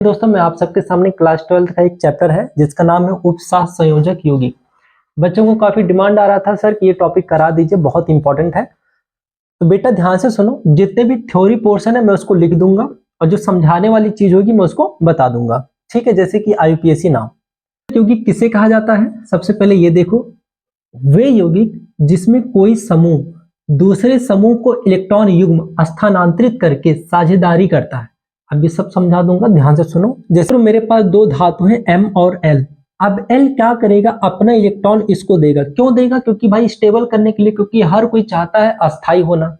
दोस्तों मैं आप सबके सामने क्लास 12 का एक चैप्टर है जिसका नाम है उपसह संयोजक यौगिक। बच्चों को काफी डिमांड आ रहा था सर कि ये टॉपिक करा दीजिए, बहुत इंपॉर्टेंट है। तो बेटा ध्यान से सुनो, जितने भी थ्योरी पोर्शन है मैं उसको लिख दूंगा और जो समझाने वाली चीज होगी मैं उसको बता दूंगा, ठीक है। जैसे कि आईयूपीएससी नाम यौगिक किसे कहा जाता है, सबसे पहले ये देखो, वे यौगिक जिसमें कोई समूह दूसरे समूह को इलेक्ट्रॉन युग्म स्थानांतरित करके साझेदारी करता है। अब ये सब समझा दूंगा, ध्यान से सुनो। जैसे मेरे पास दो धातु हैं M और L। अब L क्या करेगा, अपना इलेक्ट्रॉन इसको देगा। क्यों देगा? क्योंकि भाई स्टेबल करने के लिए, क्योंकि हर कोई चाहता है अस्थाई होना।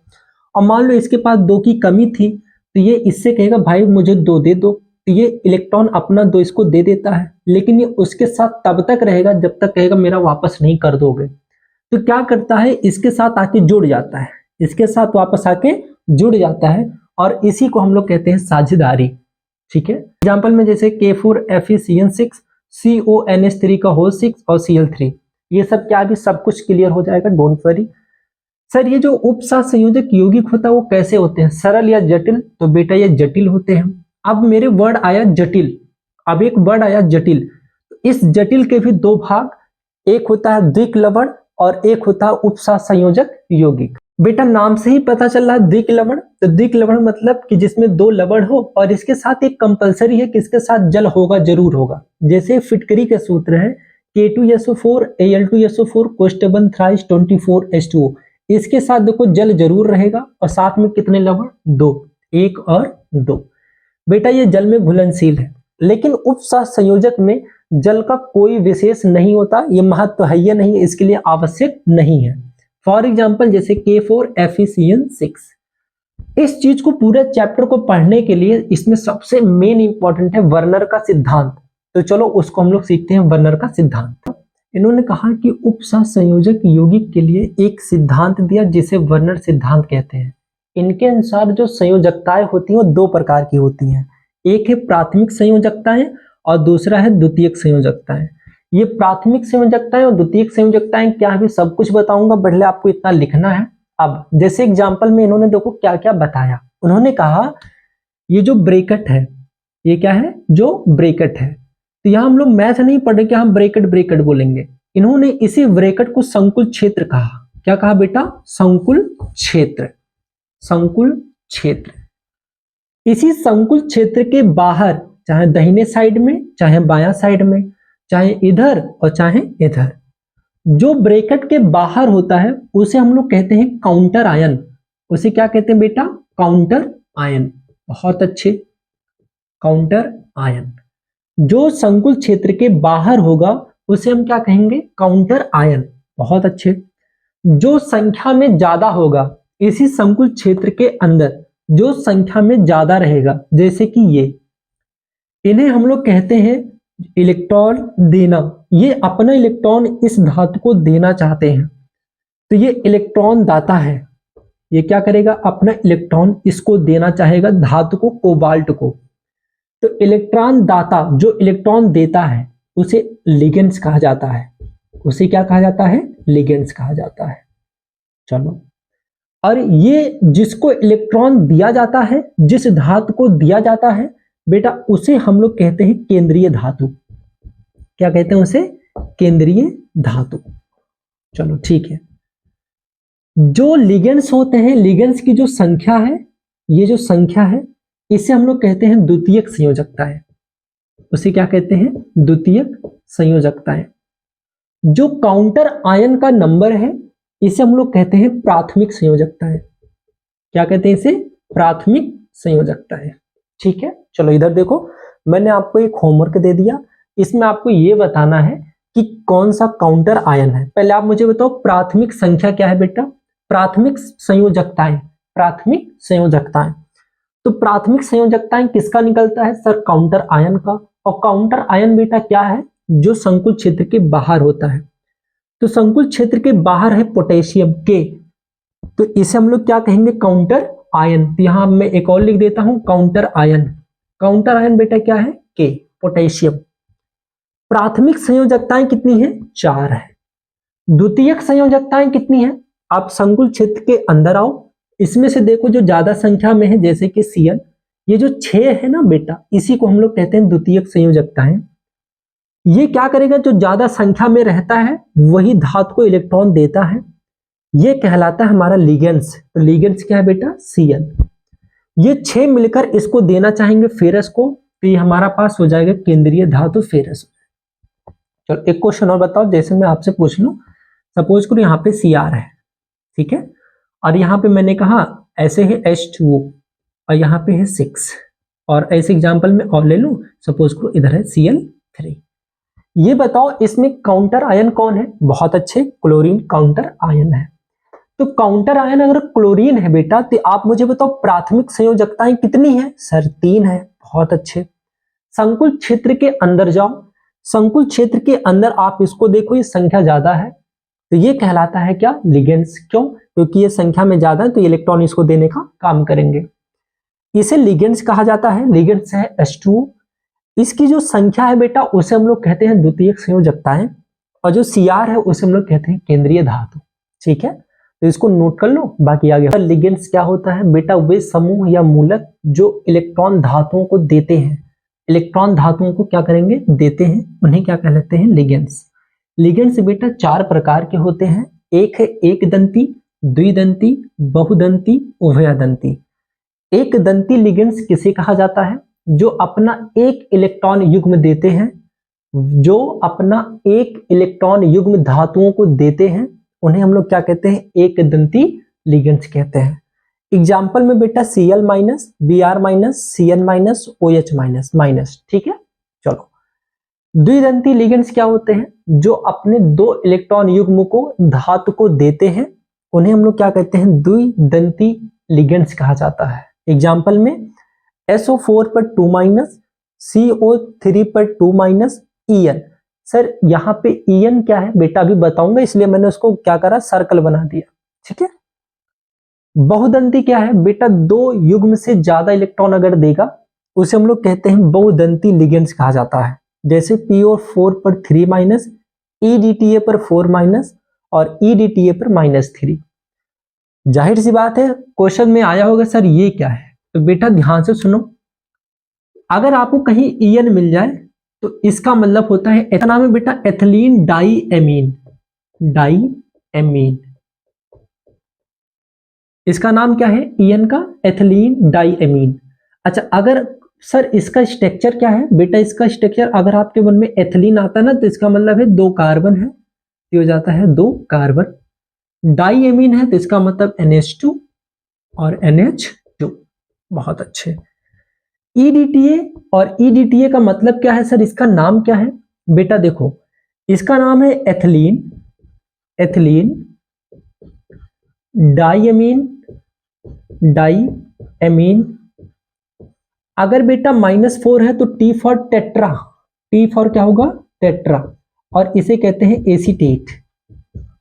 और मान लो इसके पास दो की कमी थी तो ये इससे कहेगा भाई मुझे दो दे दो, तो ये इलेक्ट्रॉन अपना दो इसको दे देता है, लेकिन ये उसके साथ तब तक रहेगा जब तक कहेगा मेरा वापस नहीं कर दोगे। तो क्या करता है, इसके साथ आके जुड़ जाता है, इसके साथ वापस आके जुड़ जाता है और इसी को हम लोग कहते हैं साझेदारी, ठीक है। एग्जाम्पल में जैसे K4FeCN6 CONH3 का होल 6 और Cl3, ये सब क्या भी सब कुछ क्लियर हो जाएगा, डोंट वरी। सर ये जो उपसह संयोजक यौगिक होता है वो कैसे होते हैं, सरल या जटिल? तो बेटा ये जटिल होते हैं। अब मेरे वर्ड आया जटिल, अब एक वर्ड आया जटिल, इस जटिल के भी दो भाग, एक होता है द्विक लवण और एक होता है उपसह संयोजक यौगिक। बेटा नाम से ही पता चल रहा है द्विक लवण, तो द्विक लवण मतलब कि जिसमें दो लवण हो और इसके साथ एक कंपलसरी है कि इसके साथ जल होगा, जरूर होगा। जैसे फिटकरी के सूत्र है K2SO4 Al2SO4 कोष्टबंध थ्राइस 24H2O, इसके साथ देखो जल जरूर रहेगा और साथ में कितने लवण, दो, एक और दो। बेटा ये जल में घुलनशील है, लेकिन उपसह संयोजक में जल का कोई विशेष नहीं होता, ये महत्व है या नहीं, इसके लिए आवश्यक नहीं है। फॉर एग्जाम्पल जैसे K4FeCN6, इस चीज को पूरे चैप्टर को पढ़ने के लिए इसमें सबसे मेन इंपॉर्टेंट है वर्नर का सिद्धांत। तो चलो उसको हम लोग सीखते हैं, वर्नर का सिद्धांत। इन्होंने कहा कि उपसह संयोजक यौगिक के लिए एक सिद्धांत दिया जिसे वर्नर सिद्धांत कहते हैं। इनके अनुसार जो संयोजकताएं होती हैं वो दो प्रकार की होती हैं, एक है प्राथमिक संयोजकताएं और दूसरा है द्वितीयक संयोजकताएं। ये प्राथमिक संयोजकताएं और द्वितीयक संयोजकताएं क्या है सब कुछ बताऊंगा, पहले आपको इतना लिखना है। अब जैसे एग्जांपल में इन्होंने देखो क्या क्या बताया। उन्होंने कहा ये जो ब्रैकेट है, ये क्या है, जो ब्रैकेट है, तो यहां हम लोग मैथ नहीं पढ़े कि हम ब्रैकेट ब्रैकेट बोलेंगे। इन्होंने इसी ब्रैकेट को संकुल क्षेत्र कहा। क्या कहा बेटा? संकुल क्षेत्र, संकुल क्षेत्र। इसी संकुल क्षेत्र के बाहर, चाहे दाहिने साइड में चाहे बायां साइड में, चाहे इधर और चाहे इधर, जो ब्रैकेट के बाहर होता है उसे हम लोग कहते हैं काउंटर आयन। उसे क्या कहते हैं बेटा? Counter ion. बहुत अच्छे, काउंटर आयन। जो संकुल क्षेत्र के बाहर होगा उसे हम क्या कहेंगे? Counter ion. बहुत अच्छे। जो संख्या में ज्यादा होगा इसी संकुल क्षेत्र के अंदर, जो संख्या में ज्यादा रहेगा, जैसे कि ये, इन्हें हम लोग कहते हैं इलेक्ट्रॉन देना। ये अपना इलेक्ट्रॉन इस धातु को देना चाहते हैं, तो ये इलेक्ट्रॉन दाता है। ये क्या करेगा? अपना इलेक्ट्रॉन इसको देना चाहेगा, धातु को, कोबाल्ट को। तो इलेक्ट्रॉन दाता जो इलेक्ट्रॉन देता है उसे लिगेंड्स कहा जाता है। उसे क्या कहा जाता है? लिगेंड्स कहा जाता है। चलो, और ये जिसको इलेक्ट्रॉन दिया जाता है, जिस धातु को दिया जाता है बेटा, उसे हम लोग कहते हैं केंद्रीय धातु। क्या कहते हैं उसे? केंद्रीय धातु। चलो ठीक है। जो लिगेंड्स होते हैं, लिगेंड्स की जो संख्या है, ये जो संख्या है, इसे हम लोग कहते हैं द्वितीयक संयोजकताएं। उसे क्या कहते हैं? द्वितीयक संयोजकताएं। जो काउंटर आयन का नंबर है इसे हम लोग कहते हैं प्राथमिक संयोजकताएं। क्या कहते हैं इसे? प्राथमिक संयोजकताएं। ठीक है, चलो इधर देखो, मैंने आपको एक होमवर्क दे दिया, इसमें आपको यह बताना है कि कौन सा काउंटर आयन है। पहले आप मुझे बताओ प्राथमिक संख्या क्या है बेटा? प्राथमिक संयोजकताएं, प्राथमिक संयोजकताएं। तो प्राथमिक संयोजकताएं किसका निकलता है सर? काउंटर आयन का। और काउंटर आयन बेटा क्या है? जो संकुल क्षेत्र के बाहर होता है। तो संकुल क्षेत्र के बाहर है पोटेशियम के, तो इसे हम लोग क्या कहेंगे? Counter ion. तो यहां मैं एक और लिख देता हूं, काउंटर आयन। काउंटर आयन बेटा क्या है? के, पोटेशियम। प्राथमिक संयोजकताएं कितनी है? 4 है। द्वितीयक संयोजकताएं कितनी है? आप संकुल क्षेत्र के अंदर आओ, इसमें से देखो जो ज्यादा संख्या में है, जैसे कि Cn, ये जो 6 है ना बेटा, इसी को हम लोग कहते हैं द्वितीयक संयोजकता है। ये क्या करेगा, जो ज्यादा संख्या में रहता है वही धातु को इलेक्ट्रॉन देता है, ये कहलाता है हमारा लिगेंड्स। तो लिगेंड्स क्या है बेटा, Cl। ये 6 मिलकर इसको देना चाहेंगे फेरस को, तो ये हमारा पास हो जाएगा केंद्रीय धातु फेरस। चलो एक क्वेश्चन और बताओ, जैसे मैं आपसे पूछ लूं, सपोज करो यहाँ पे Cr है, ठीक है, और यहाँ पे मैंने कहा ऐसे है H2O और यहाँ पे है 6, और ऐसे एग्जांपल में और ले लूं, सपोज करो इधर है Cl3। ये बताओ इसमें काउंटर आयन कौन है, बहुत अच्छे, क्लोरीन काउंटर आयन है। तो काउंटर आयन अगर क्लोरीन है बेटा, तो आप मुझे बताओ प्राथमिक संयोजकताएं कितनी है, सर 3 है, बहुत अच्छे। संकुल क्षेत्र के अंदर जाओ, संकुल क्षेत्र के अंदर आप इसको देखो, ये संख्या ज्यादा है, तो ये कहलाता है क्या, लिगेंड्स। क्यों, क्योंकि ये संख्या में ज्यादा है तो इलेक्ट्रॉन इसको देने का काम करेंगे, इसे लिगेंड्स कहा जाता है। लिगेंड्स है H2O, इसकी जो संख्या है बेटा उसे हम लोग कहते हैं द्वितीयक संयोजकताएं, और जो Cr है उसे हम लोग कहते हैं केंद्रीय धातु, ठीक है, तो इसको नोट कर लो, बाकी आगे। लिगेंड्स क्या होता है बेटा, वे समूह या मूलक जो इलेक्ट्रॉन धातुओं को देते हैं, इलेक्ट्रॉन धातुओं को क्या करेंगे, देते हैं, उन्हें क्या कहलाते हैं, लिगेंड्स। लिगेंड्स बेटा 4 प्रकार के होते हैं, एक है एक दंती, द्विदंती, बहुदंती, उभयदंती। एक दंती लिगेंड्स किसे कहा जाता है, जो अपना एक इलेक्ट्रॉन युग्म देते हैं, जो अपना एक इलेक्ट्रॉन युग्म धातुओं को देते हैं, उन्हें हम लोग क्या कहते हैं, एक दंती लिगेंड्स कहते हैं। एग्जाम्पल में बेटा Cl minus, Br minus, Cn minus, OH minus minus, ठीक है। चलो द्विदंती लिगेंड्स क्या होते हैं, जो अपने 2 इलेक्ट्रॉन युग्म को धातु को देते हैं, उन्हें हम लोग क्या कहते हैं, द्विदंती लिगेंड्स कहा जाता है। एग्जाम्पल में SO4 पर 2 माइनस, CO3 पर 2 माइनस, En। सर यहाँ पे En क्या है बेटा, अभी बताऊंगा, इसलिए मैंने उसको क्या करा, सर्कल बना दिया, ठीक है। बहुदंती क्या है बेटा, 2 युग्म से ज्यादा इलेक्ट्रॉन अगर देगा उसे हम लोग कहते हैं बहुदंती लिगेंड्स कहा जाता है। जैसे PO4 पर 3 माइनस, EDTA पर 4 माइनस और EDTA पर -3। जाहिर सी बात है क्वेश्चन में आया होगा सर ये क्या है, तो बेटा ध्यान से सुनो, अगर आपको कहीं En मिल जाए तो इसका मतलब होता है, इसका नाम है बेटा एथिलीन डाईएमीन, डाईएमीन, इसका नाम क्या है En का, एथिलीन डाईएमीन। अच्छा अगर सर इसका स्ट्रक्चर क्या है बेटा, इसका स्ट्रक्चर अगर आपके मन में एथिलीन आता है ना, तो इसका मतलब है 2 कार्बन है, ये हो जाता है 2 कार्बन। डाईएमीन है तो इसका मतलब NH2 और NH2, बहुत अच्छे। EDTA और EDTA का मतलब क्या है सर, इसका नाम क्या है बेटा, देखो इसका नाम है एथिलीन, एथिलीन डाईएमीन, डाईएमीन। अगर बेटा -4 है तो T for tetra, T for क्या होगा, टेट्रा, और इसे कहते हैं एसीटेट,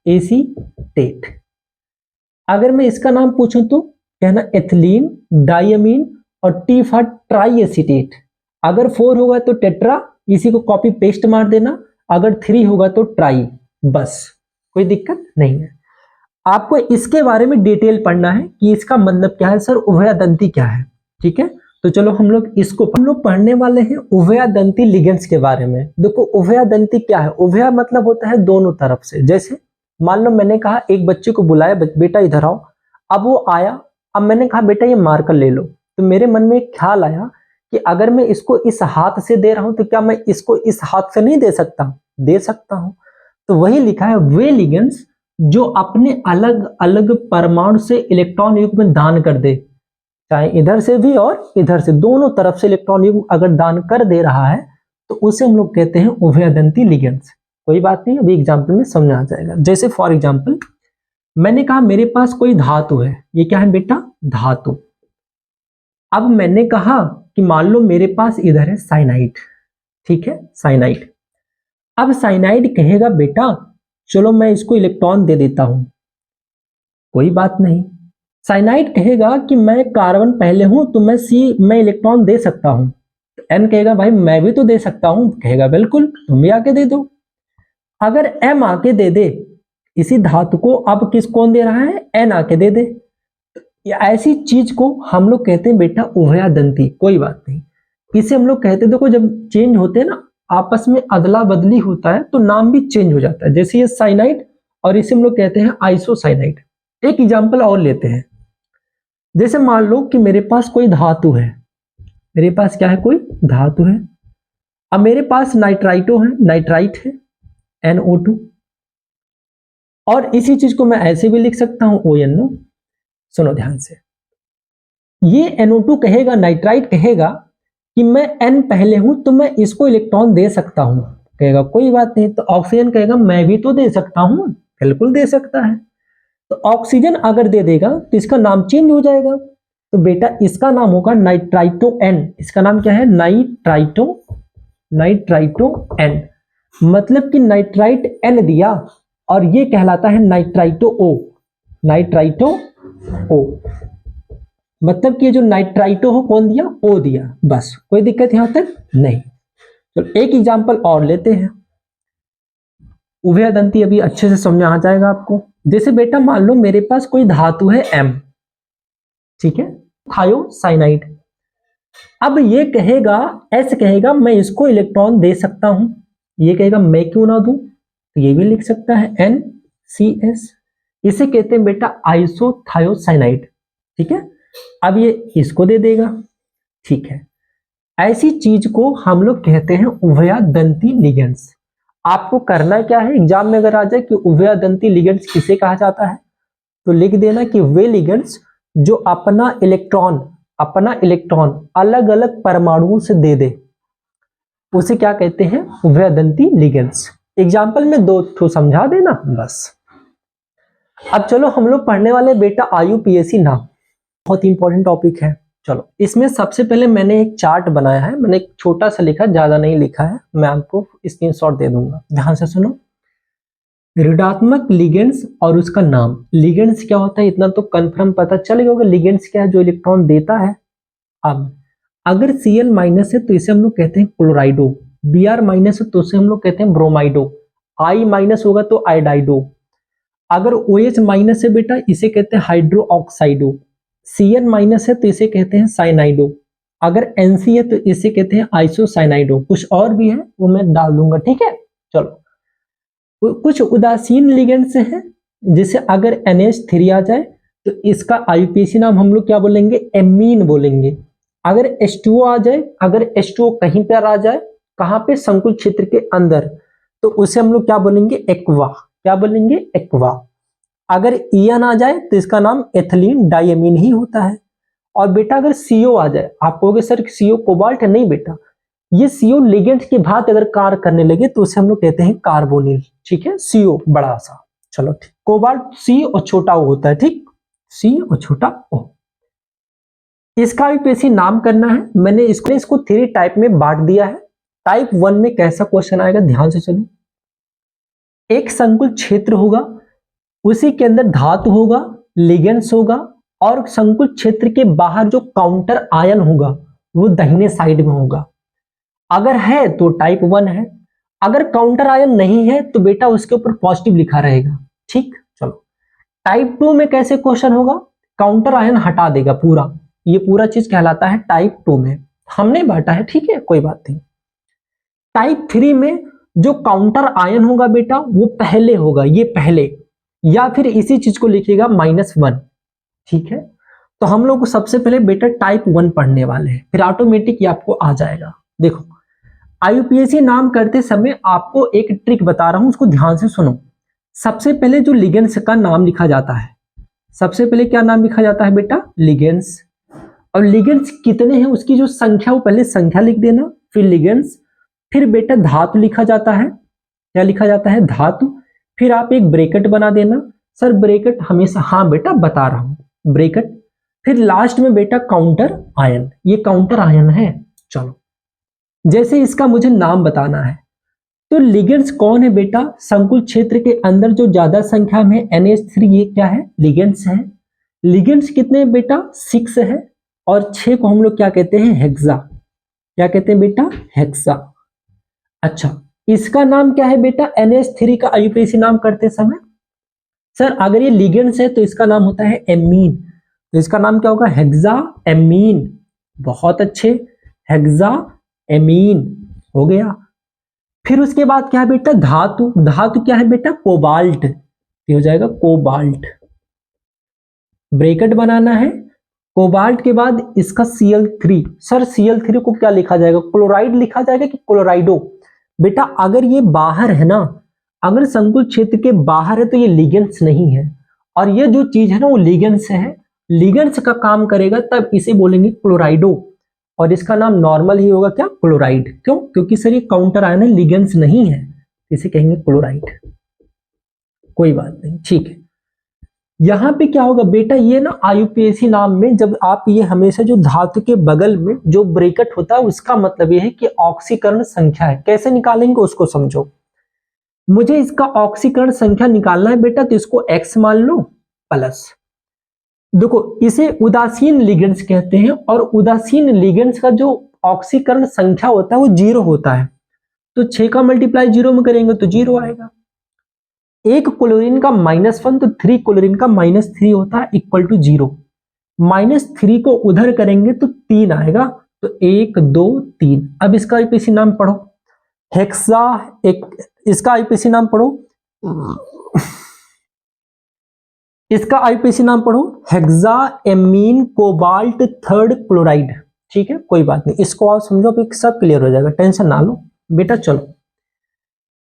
एसीटेट। अगर मैं इसका नाम पूछूं तो कहना एथिलीन डाईएमीन और T फॉर ट्राई एसीटेट। अगर 4 होगा तो टेट्रा, इसी को कॉपी पेस्ट मार देना, अगर 3 होगा तो ट्राई, बस कोई दिक्कत नहीं है। आपको इसके बारे में डिटेल पढ़ना है कि इसका मतलब क्या है सर, उभयदंती क्या है, ठीक है। तो चलो हम लोग पढ़ने वाले हैं उभयदंती लिगेंड्स के बारे में। देखो उभयदंती क्या है, उभय मतलब होता है दोनों तरफ से। जैसे मान लो मैंने कहा एक बच्चे को बुलाया, बेटा इधर आओ, अब वो आया, अब मैंने कहा बेटा ये मार्कर ले लो, तो मेरे मन में एक ख्याल आया कि अगर मैं इसको इस हाथ से दे रहा हूं तो क्या मैं इसको इस हाथ से नहीं दे सकता, दे सकता हूं। तो वही लिखा है, वे लिगेंड्स जो अपने अलग अलग परमाणु से इलेक्ट्रॉन युग्म दान कर दे, चाहे इधर से भी और इधर से, दोनों तरफ से इलेक्ट्रॉन युग्म अगर दान कर दे रहा है तो उसे हम लोग कहते हैं उभयदंती लिगेंड्स। कोई बात नहीं, अभी एग्जाम्पल में समझ आ जाएगा। जैसे फॉर एग्जाम्पल मैंने कहा मेरे पास कोई धातु है, ये क्या है बेटा, धातु। अब मैंने कहा कि मान लो मेरे पास इधर है साइनाइड, ठीक है, साइनाइड। अब साइनाइड कहेगा बेटा चलो मैं इसको इलेक्ट्रॉन दे देता हूं, कोई बात नहीं। साइनाइड कहेगा कि मैं कार्बन पहले हूं तो मैं इलेक्ट्रॉन दे सकता हूं। एन कहेगा भाई मैं भी तो दे सकता हूं, कहेगा बिल्कुल तुम भी आके दे दो। अगर एम आके दे दे इसी धातु को, अब किस कौन दे रहा है, एन आके दे दे, ऐसी चीज को हम लोग कहते हैं बेटा उभयदंती। कोई बात नहीं, इसे हम लोग कहते हैं, देखो जब चेंज होते हैं ना, आपस में अदला बदली होता है तो नाम भी चेंज हो जाता है। जैसे ये साइनाइड और इसे हम लोग कहते हैं आइसोसाइनाइड। एक एग्जांपल और लेते हैं, जैसे मान लो कि मेरे पास कोई धातु है, मेरे पास क्या है, कोई धातु है। अब मेरे पास नाइट्राइटो है, नाइट्राइट है NO2, और इसी चीज को मैं ऐसे भी लिख सकता हूं ONO। सुनो ध्यान से, ये NO2 कहेगा, नाइट्राइट कहेगा कि मैं N पहले हूं तो मैं इसको इलेक्ट्रॉन दे सकता हूं, कहेगा कोई बात नहीं। तो ऑक्सीजन कहेगा मैं भी तो दे सकता हूं, बिल्कुल दे सकता है। तो ऑक्सीजन अगर दे देगा तो इसका नाम चेंज हो जाएगा। तो बेटा इसका नाम होगा नाइट्राइटो N। इसका नाम क्या है, नाइट्राइटो N। मतलब कि नाइट्राइट N दिया और ये कहलाता है नाइट्राइटो O। नाइट्राइटो O मतलब कि जो नाइट्राइटो हो कौन दिया, O दिया, बस। कोई दिक्कत यहां तक नहीं। तो एक एग्जांपल और लेते हैं, उभयदंती अभी अच्छे से समझ आ जाएगा आपको। जैसे बेटा मान लो मेरे पास कोई धातु है M, ठीक है, थायोसाइनाइड। अब ये कहेगा, S कहेगा मैं इसको इलेक्ट्रॉन दे सकता हूं, ये कहेगा मैं क्यों ना दूं, तो ये भी लिख सकता है NCS। इसे कहते हैं बेटा आइसोथायोसाइनाइड, ठीक है। अब ये इसको दे देगा, ठीक है। ऐसी चीज को हम लोग कहते हैं उभयदंती लिगेंड्स। आपको करना क्या है, एग्जाम में अगर आ जाए कि उभयदंती लिगेंड्स किसे कहा जाता है, तो लिख देना कि वे लिगेंड्स जो अपना इलेक्ट्रॉन अलग अलग परमाणुओं से दे दे, उसे क्या कहते हैं, उभयदंती लिगेंड्स। एग्जाम्पल में 2 ठो समझा देना बस। अब चलो हम लोग पढ़ने वाले बेटा IUPAC नाम, बहुत इंपॉर्टेंट टॉपिक है। चलो इसमें सबसे पहले मैंने एक चार्ट बनाया है, मैंने एक छोटा सा लिखा, ज्यादा नहीं लिखा है, मैं आपको स्क्रीनशॉट दे दूंगा, ध्यान से सुनो। ऋणात्मक लिगेंड्स और उसका नाम। लिगेंड्स क्या होता है इतना तो कंफर्म पता चल गया होगा, लिगेंड्स क्या है, जो इलेक्ट्रॉन देता है। अब अगर Cl माइनस है तो इसे हम लोग कहते हैं क्लोराइडो, Br माइनस है तो उसे हम लोग कहते हैं ब्रोमाइडो, I माइनस होगा तो आयोडाइडो। अगर OH माइनस है बेटा इसे कहते हैं हाइड्रो ऑक्साइडो, Cn माइनस है तो इसे कहते हैं साइनाइडो, अगर Nc है तो इसे कहते हैं आइसोसाइनाइडो। कुछ और भी है वो मैं डाल दूंगा, ठीक है। चलो कुछ उदासीन लिगेंड्स हैं, जैसे अगर NH3 आ जाए तो इसका IUPAC नाम हम लोग क्या बोलेंगे, एमीन बोलेंगे। अगर H2O आ जाए, अगर H2O कहीं पर आ जाए, कहां पे, संकुल क्षेत्र के अंदर, तो उसे हम लोग क्या बोलेंगे, एक्वा। क्या बोलेंगे, एक्वा। अगर ईएन आ जाए तो इसका नाम एथिलीन डाइएमीन ही होता है। और बेटा अगर CO आ जाए, आप कहोगे सर CO कोबाल्ट है, नहीं बेटा, ये CO लिगेंड के बाद अगर कार्य करने लगे तो उसे हम लोग कहते हैं कार्बोनिल, ठीक है। CO बड़ा सा, चलो ठीक, कोबाल्ट C और छोटा O होता है, ठीक, C और छोटा O। इसका IUPAC नाम करना है, मैंने इसको 3 टाइप में बांट दिया है। टाइप 1 में कैसा क्वेश्चन आएगा, ध्यान से चलो। एक संकुल क्षेत्र होगा, उसी के अंदर धातु होगा, लिगेंड्स होगा, और संकुल क्षेत्र के बाहर जो काउंटर आयन होगा वो दाहिने साइड में होगा। अगर है तो टाइप 1 है, अगर काउंटर आयन नहीं है तो बेटा उसके ऊपर पॉजिटिव लिखा रहेगा, ठीक। चलो टाइप 2 में कैसे क्वेश्चन होगा, काउंटर आयन हटा देगा पूरा, ये पूरा चीज कहलाता है टाइप 2 में, हमने बांटा है, ठीक है, कोई बात नहीं। टाइप 3 में जो काउंटर आयन होगा बेटा वो पहले होगा, ये पहले, या फिर इसी चीज को लिखिएगा -1, ठीक है। तो हम लोग सबसे पहले बेटा टाइप 1 पढ़ने वाले हैं, फिर ऑटोमेटिक ये आपको आ जाएगा। देखो IUPAC नाम करते समय आपको एक ट्रिक बता रहा हूं, उसको ध्यान से सुनो। सबसे पहले जो लिगेंड्स का नाम लिखा जाता है, सबसे पहले क्या नाम लिखा जाता है बेटा, लिगेंड्स। और लिगेंड्स कितने हैं उसकी जो संख्या, वो पहले संख्या लिख देना, फिर लिगेंड्स, फिर बेटा धातु लिखा जाता है, क्या लिखा जाता है, धातु। फिर आप एक ब्रैकेट बना देना, सर ब्रैकेट हमेशा, हाँ बेटा बता रहा हूं, ब्रैकेट। फिर लास्ट में बेटा काउंटर आयन, ये काउंटर आयन है। चलो जैसे इसका मुझे नाम बताना है, तो लिगेंड्स कौन है बेटा, संकुल क्षेत्र के अंदर जो ज्यादा संख्या में NH3, ये क्या है, लिगेंड्स है। लिगेंड्स कितने हैं बेटा, 6 है, और 6 को हम लोग क्या कहते हैं, हेक्सा। क्या कहते हैं बेटा, हेक्सा। अच्छा इसका नाम क्या है बेटा, NH3 का IUPAC नाम करते समय, सर अगर ये लिगेंड्स है तो इसका नाम होता है एमीन। तो इसका नाम क्या होगा? हेक्साएमीन। बहुत अच्छे, हेक्साएमीन हो गया। फिर उसके बाद क्या है बेटा? धातु। धातु क्या है बेटा? कोबाल्ट। ये हो जाएगा कोबाल्ट। ब्रैकेट बनाना है। कोबाल्ट के बाद इसका Cl3। सर Cl3 को क्या लिखा जाएगा? क्लोराइड लिखा जाएगा कि क्लोराइडो? बेटा अगर ये बाहर है ना, अगर संकुल क्षेत्र के बाहर है तो ये लिगेंड्स नहीं है, और ये जो चीज है ना वो लिगेंड्स है, लिगेंड्स का काम करेगा, तब इसे बोलेंगे क्लोराइडो, और इसका नाम नॉर्मल ही होगा क्या? क्लोराइड। क्यों? क्योंकि सर ये काउंटर आयन है, लिगेंड्स नहीं है, इसे कहेंगे क्लोराइड। कोई बात नहीं, ठीक है। यहां पे क्या होगा बेटा? ये ना आईयूपीएसी नाम में जब आप ये हमेशा जो धातु के बगल में जो ब्रैकेट होता है उसका मतलब ये है कि ऑक्सीकरण संख्या है। कैसे निकालेंगे उसको समझो। मुझे इसका ऑक्सीकरण संख्या निकालना है बेटा, तो इसको x मान लो प्लस, देखो इसे उदासीन लिगेंड्स कहते हैं, और उदासीन लिगेंड्स का जो ऑक्सीकरण संख्या होता है वो 0 होता है। तो 6 का मल्टीप्लाई 0 में करेंगे तो 0 आएगा। एक क्लोरीन का -1 तो 3 क्लोरीन का -3 होता है इक्वल टू 0। -3 को उधर करेंगे तो 3 आएगा, तो 1 2 3। अब इसका आईपीसी नाम पढ़ो, हेक्सा इसका आईपीसी नाम पढ़ो, इसका आईपीसी नाम पढ़ो, हेक्साएमीन कोबाल्ट थर्ड क्लोराइड। ठीक है, कोई बात नहीं, इसको आप समझो, फिर सब क्लियर हो जाएगा, टेंशन ना लो बेटा। चलो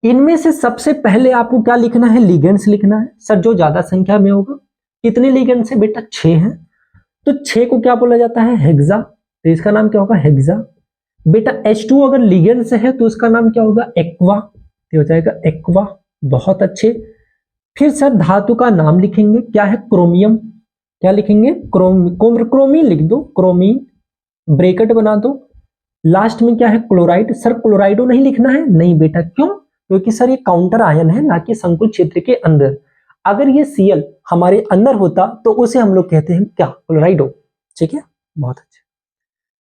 इनमें से सबसे पहले आपको क्या लिखना है? लिगेंड्स लिखना है। सर जो ज्यादा संख्या में होगा, कितने लिगेंड्स है बेटा? 6 हैं, तो 6 को क्या बोला जाता है? हेक्सा, तो इसका नाम क्या होगा? हेक्सा। बेटा H2 अगर लिगेंड्स है तो उसका नाम क्या होगा? एक्वा, तो हो जाएगा एक्वा। बहुत अच्छे। फिर सर धातु का नाम लिखेंगे, क्या है? क्रोमियम। क्या लिखेंगे? क्रोमीन लिख दो, क्रोमीन, ब्रैकेट बना दो। लास्ट में क्या है? क्लोराइड। सर क्लोराइडो नहीं लिखना है? नहीं बेटा, क्यों? क्योंकि सर ये काउंटर आयन है, ना कि संकुल क्षेत्र के अंदर। अगर ये Cl हमारे अंदर होता तो उसे हम लोग कहते हैं क्या? क्लोराइडो। ठीक है, बहुत अच्छा।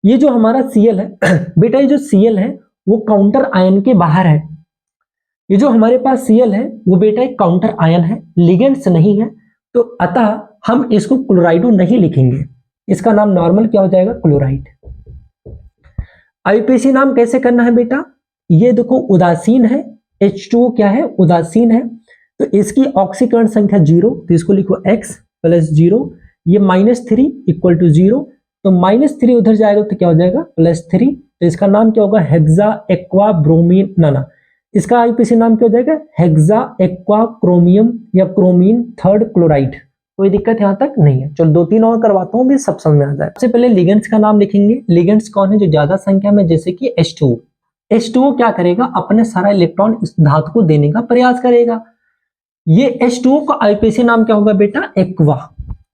ये जो हमारा Cl है बेटा, ये जो Cl है वो काउंटर आयन के बाहर है। ये जो हमारे पास Cl है वो बेटा एक काउंटर आयन है, लिगेंड्स नहीं है, तो अतः हम इसको क्लोराइडो नहीं लिखेंगे, इसका नाम नॉर्मल क्या हो जाएगा? क्लोराइड। आईपीसी नाम कैसे करना है बेटा? ये देखो उदासीन है, H2O क्या है? उदासीन है, तो इसकी ऑक्सीकरण संख्या 0, तो इसको लिखो x + 0। ये -3 इक्वल टू 0, तो -3 उधर जाएगा तो क्या हो जाएगा? +3। तो इसका नाम क्या होगा? हेक्सा एक्वा ब्रोमीन, ना इसका आईपीसी नाम क्या हो जाएगा? हेक्सा एक्वा क्रोमियम या क्रोमीन थर्ड क्लोराइड। कोई दिक्कत यहां तक नहीं है। चलो 2-3 और करवाता हूं, भी सब समझ में आ जाए। सबसे पहले लिगेंड्स का नाम लिखेंगे। लिगेंड्स कौन है? जो ज्यादा संख्या में, जैसे कि H2O। H2O क्या करेगा? अपने सारा इलेक्ट्रॉन इस धातु को देने का प्रयास करेगा। ये H2O का आईपीसी नाम क्या होगा बेटा? एक्वा,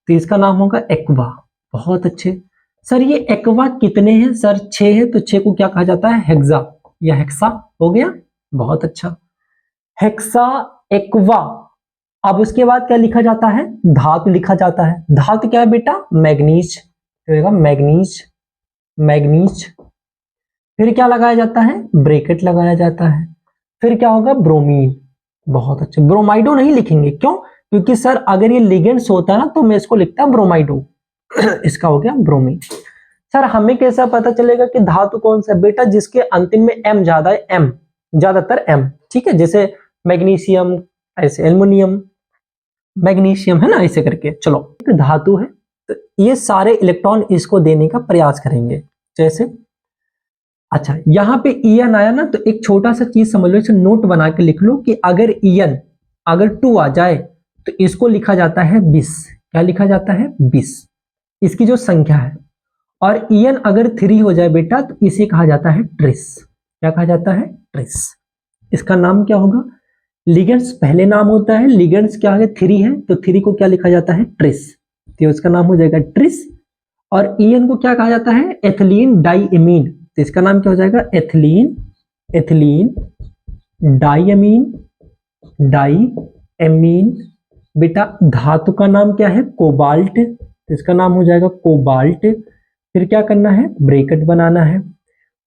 तो इसका नाम होगा एक्वा। बहुत अच्छे। सर ये एक्वा कितने हैं? सर 6 है, तो 6 को क्या कहा जाता है? हेक्सा या हेक्सा। हो गया, बहुत अच्छा, हेक्सा एक्वा। अब उसके बाद क्या लिखा जाता है? धातु लिखा जाता है। धातु क्या है बेटा? मैग्नीज, तो मैग्नीज, मैग्नीज। फिर क्या लगाया जाता है? ब्रैकेट लगाया जाता है। फिर क्या होगा? ब्रोमीन। बहुत अच्छा। ब्रोमाइडो नहीं लिखेंगे, क्यों? क्योंकि सर अगर ये लिगेंड्स होता ना तो मैं इसको लिखता ब्रोमाइडो इसका हो गया ब्रोमीन। सर हमें कैसा पता चलेगा कि धातु कौन सा? बेटा जिसके अंतिम में M ज्यादा है, M ज्यादातर M, ठीक है, जैसे मैग्नीशियम, ऐसे एल्युमिनियम, मैग्नीशियम, है ना, ऐसे करके। चलो धातु है तो ये सारे इलेक्ट्रॉन इसको देने का प्रयास करेंगे, जैसे। अच्छा, यहाँ पे ईएन आया ना, तो एक छोटा सा चीज समझ लो, इसे नोट बना के लिख लो कि अगर ईएन अगर 2 आ जाए तो इसको लिखा जाता है 20। क्या लिखा जाता है? 20, इसकी जो संख्या है। और ईएन अगर 3 हो जाए बेटा तो इसे कहा जाता है ट्रेस। क्या कहा जाता है? ट्रेस। इसका नाम क्या होगा? लिगेंड्स पहले नाम होता है, लिगेंड्स क्या है? 3 है, तो 3 को क्या लिखा जाता है? ट्रेस, तो इसका नाम हो जाएगा ट्रिस। और ईएन को क्या कहा जाता है? एथिलीन डाइएमीन, तो इसका नाम क्या हो जाएगा? Ethylene, ethylene diamine, diamine. बेटा धातु का नाम क्या है? कोबाल्ट, तो इसका नाम हो जाएगा कोबाल्ट। फिर क्या करना है? ब्रैकेट बनाना है।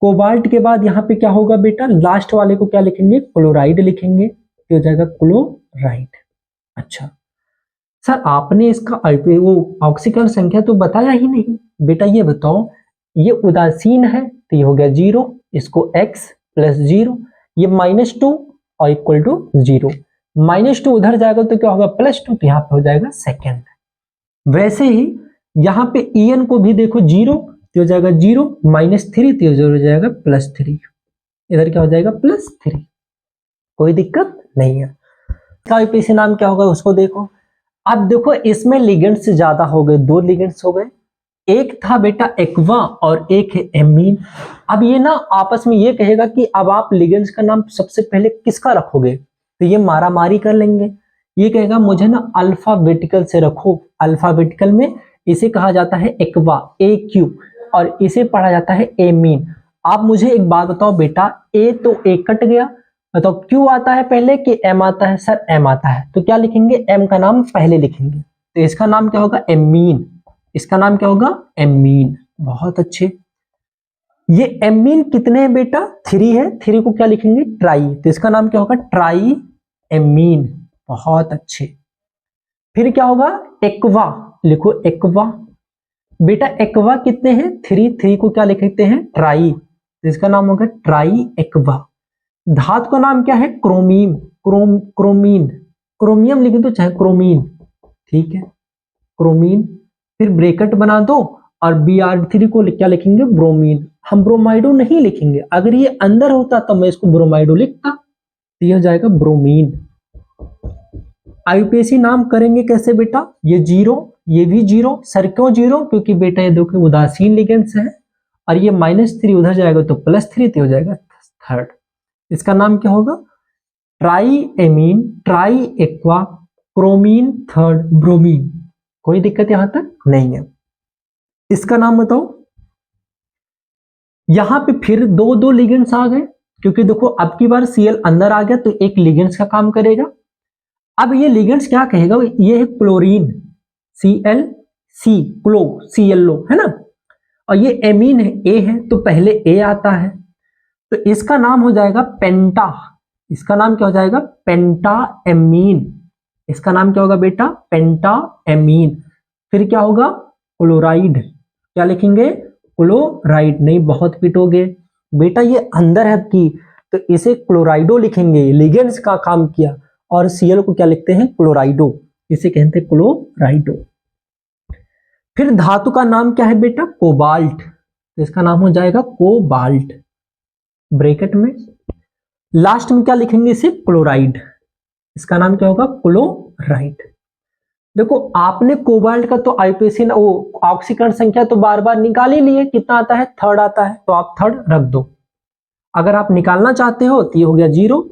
कोबाल्ट के बाद यहाँ पे क्या होगा बेटा? लास्ट वाले को क्या लिखेंगे? क्लोराइड लिखेंगे, तो हो जाएगा क्लोराइड। अच्छा सर आपने इसका वो ऑक्सीकरण संख्या तो बताया ही नहीं। बेटा ये बताओ, ये उदासीन है तो ये हो गया 0, इसको x प्लस 0, ये -2 और इक्वल टू 0, -2 उधर जाएगा तो क्या होगा +2, तो यहाँ पे हो जाएगा सेकेंड। वैसे ही यहाँ पे En को भी देखो 0 तो हो जाएगा 0, -3 तो हो जाएगा +3, इधर क्या हो जाएगा +3, कोई दिक्कत नहीं है। इसका आईपीसी नाम क्या होगा उसको देखो। अब देखो इसमें लिगेंड्स ज्यादा हो गए, 2 लिगेंड्स हो गए, एक था बेटा एक्वा और एक है एमीन। अब ये ना आपस में ये कहेगा कि अब आप लिगेंड्स का नाम सबसे पहले किसका रखोगे, तो ये मारामारी कर लेंगे। ये कहेगा मुझे ना अल्फाबेटिकल से रखो, अल्फाबेटिकल में इसे कहा जाता है एक्वा AQ और इसे पढ़ा जाता है एमीन। आप मुझे एक बात बताओ बेटा, ए तो ए कट गया, तो क्यू आता है पहले कि एम आता है, सर एम आता है, तो क्या लिखेंगे एम का नाम पहले लिखेंगे, तो इसका नाम क्या होगा एमीन, इसका नाम क्या होगा एमीन। बहुत अच्छे। ये एमीन कितने हैं बेटा 3 है, 3 को क्या लिखेंगे ट्राई, तो इसका नाम क्या होगा ट्राई एमीन। बहुत अच्छे। फिर क्या होगा एक्वा, लिखो एक्वा। बेटा एक्वा कितने हैं 3 को क्या लिखते हैं ट्राई, तो इसका नाम होगा ट्राई एक्वा। धातु का नाम क्या है क्रोमीन, क्रोमीन, क्रोमियम लिखे तो चाहे क्रोमीन, ठीक है क्रोमीन। फिर ब्रैकेट बना दो और Br3 को क्या लिखेंगे ब्रोमीन। हम ब्रोमाइडो नहीं लिखेंगे, अगर ये अंदर होता तो मैं इसको ब्रोमाइडो लिखता, तो ये हो जाएगा ब्रोमीन। आईयूपीएसी नाम करेंगे कैसे बेटा, ये 0, ये भी 0, सर क्यों 0, क्योंकि बेटा ये देखो उदासीन लिगेंड्स है और ये -3 उधर जाएगा तो +3 तो हो जाएगा थर्ड। इसका नाम क्या होगा triammine, triaqua, chromine, third bromine. कोई दिक्कत यहां तक नहीं है। इसका नाम बताओ। यहां पे फिर दो लिगेंड्स आ गए, क्योंकि देखो अब की बार Cl अंदर आ गया तो एक लिगेंड्स का काम करेगा। अब ये लिगेंड्स क्या कहेगा, ये है क्लोरीन ClC, क्लो ClO है ना, और ये एमीन है A है तो पहले A आता है, तो इसका नाम हो जाएगा पेंटा। इसका नाम क्या हो जाएगा पेंटा एमीन। इसका नाम क्या होगा बेटा पेंटा एमीन। फिर क्या होगा क्लोराइड, क्या लिखेंगे क्लोराइड, नहीं बहुत पिटोगे बेटा, ये अंदर है की तो इसे क्लोराइडो लिखेंगे, लिगेंड्स का काम किया, और Cl को क्या लिखते हैं क्लोराइडो, इसे कहते हैं क्लोराइडो। फिर धातु का नाम क्या है बेटा कोबाल्ट, तो इसका नाम हो जाएगा कोबाल्ट ब्रैकेट में। लास्ट में क्या लिखेंगे इसे क्लोराइड, इसका नाम क्या होगा क्लोराइड। देखो आपने कोबाल्ट का तो आईयूपीएसी वो ऑक्सीकरण संख्या तो बार बार निकाल ही लिए, कितना आता है थर्ड आता है, तो आप थर्ड रख दो। अगर आप निकालना चाहते हो तो ये हो गया 0,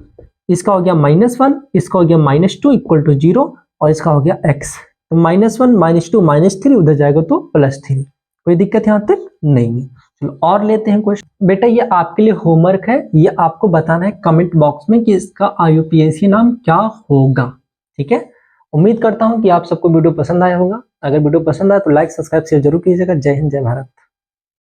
इसका हो गया -1, इसका हो गया -2 इक्वल टू 0, और इसका हो गया x, तो -1 -2 -3 उधर जाएगा तो +3। कोई दिक्कत यहां तक नहीं है। चलो और लेते हैं क्वेश्चन। बेटा ये आपके लिए होमवर्क है, ये आपको बताना है कमेंट बॉक्स में कि इसका आईयूपीएसी नाम क्या होगा, ठीक है। उम्मीद करता हूं कि आप सबको वीडियो पसंद आया होगा। अगर वीडियो पसंद आया तो लाइक सब्सक्राइब शेयर जरूर कीजिएगा। जय हिंद जय भारत।